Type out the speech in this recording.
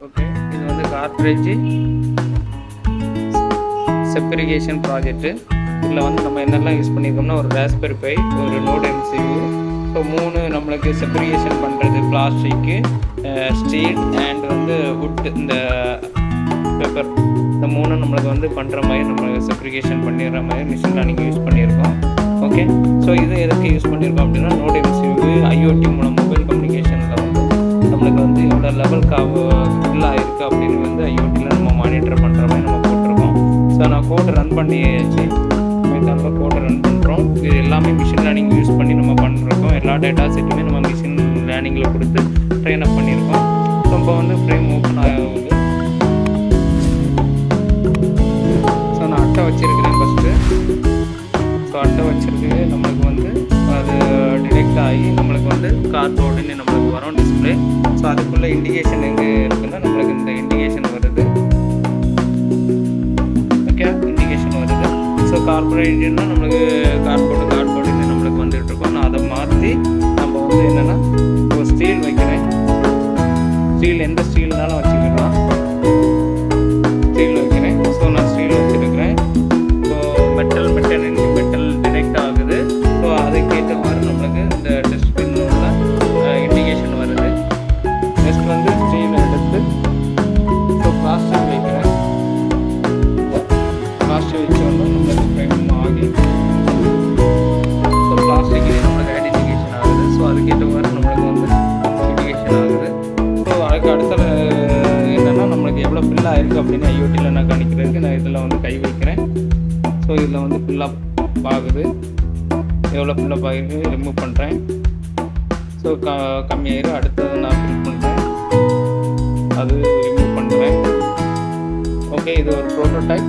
Okay, இது வந்து கார்ட்ரேஜ் செப்பரிகேஷன் project. இதில் வந்து நம்ம என்னெல்லாம் யூஸ் பண்ணியிருக்கோம்னா, ஒரு ராஸ்பெரி பை, ஒரு நோட் MCU. ஸோ 3 நம்மளுக்கு செப்பரிகேஷன் பண்ணுறது, பிளாஸ்டிக்கு, ஸ்டீல் அண்ட் வந்து வுட், இந்த பேப்பர், இந்த 3 நம்மளுக்கு வந்து பண்ணுற மாதிரி நம்ம செப்பரிகேஷன் பண்ணிடுற மாதிரி மிஷின் லேர்னிங் யூஸ் பண்ணியிருக்கோம். ஓகே, ஸோ இது எதுக்கு யூஸ் பண்ணியிருக்கோம் அப்படின்னா, நோட் MCU IoT மூலம் மொபைல் கம்யூனிகேஷனில் வந்து நம்மளுக்கு வந்து எவ்வளோ லெவலுக்கு ஃபுல்லாக இருக்குது அப்படின்னு வந்து IoTயில் நம்ம மானிட்டர் பண்ணுற மாதிரி நம்ம போட்டிருக்கோம். ஸோ நான் கோடு ரன் பண்ணியாச்சு, நம்ம கோடை ரன் பண்ணுறோம். இது எல்லாமே மிஷின் லேர்னிங் யூஸ் பண்ணி நம்ம பண்ணிருக்கோம். எல்லா டேட்டா செட்டுமே நம்ம மிஷின் லேர்னிங்கில் கொடுத்து ட்ரெயின் அப் பண்ணியிருக்கோம். ஸோ இப்போ வந்து ஃப்ரேம் ஓப்பன் ஆகுது. ஸோ நான் அட்டை வச்சுருக்கிறேன் ஃபஸ்ட்டு. ஸோ அட்டை வச்சுருக்கு நம்மளுக்கு வந்து அது டிடெக்ட் ஆகி நம்மளுக்கு வந்து கார்போர்டுன்னு நம்மளுக்கு வரும் டிஸ்பிளே. ஸோ அதுக்குள்ளே இண்டிகேஷன் எங்கே இருக்குன்னா நம்மளுக்கு இந்த இண்டிகேஷன் வருது. ஓகே, இண்டிகேஷன் வருது. ஸோ கார்பரேட்னா நம்மளுக்கு கார்போர்டுன்னு நம்மளுக்கு வந்துட்டு இருக்கோம். நான் அதை மாற்றி நம்ம வந்து என்னென்னா ஒரு ஸ்டீல் வைக்கிறேன். ஸ்டீல் எந்த ஸ்டீல்னாலும் வச்சுக்கலாம். ஸ்டீல் வைக்கிறேன். ஸோ நான் ஸ்டீல் வச்சுருக்கிறேன். ஸோ மெட்டல் டிடெக்ட் ஆகுது. ஸோ அதுக்கேற்ற மாதிரி நம்மளுக்கு இந்த டஸ்ட்பின்ல இண்டிகேஷன் வருது. நெக்ஸ்ட் வந்து ஸ்டீல் எடுத்து ஸோ பிளாஸ்டிக் வைக்கிறேன். பிளாஸ்டிக் வச்சோன்னா நம்மளுக்கு ஃப்ரேம் ஆகி ஸோ பிளாஸ்டிக்லேயே நம்மளுக்கு ஐடென்டிஃபிகேஷன் ஆகுது. ஸோ அதுக்கேற்ற மாதிரி நம்மளுக்கு வந்து இண்டிகேஷன் ஆகுது. ஸோ அதுக்கு அடுத்த என்னென்னா நம்மளுக்கு எவ்வளோ ஃபில்லாக இருக்குது அப்படின்னு IoTயில் நான் கணிக்கிறதுக்கு நான் இதில் வந்து கை வைக்கிறேன். ஸோ இதில் வந்து ஃபில்லப் ஆகுது. எவ்வளோ ஃபில்லப் ஆகிருக்கு ரிமூவ் பண்ணுறேன். ஸோ கம்மியாயிரும். அடுத்தது நான் ஃபில் பண்ணுறேன், அது ரிமூவ் பண்ணுறேன். ஓகே, இது ஒரு ப்ரோட்டோடைப்.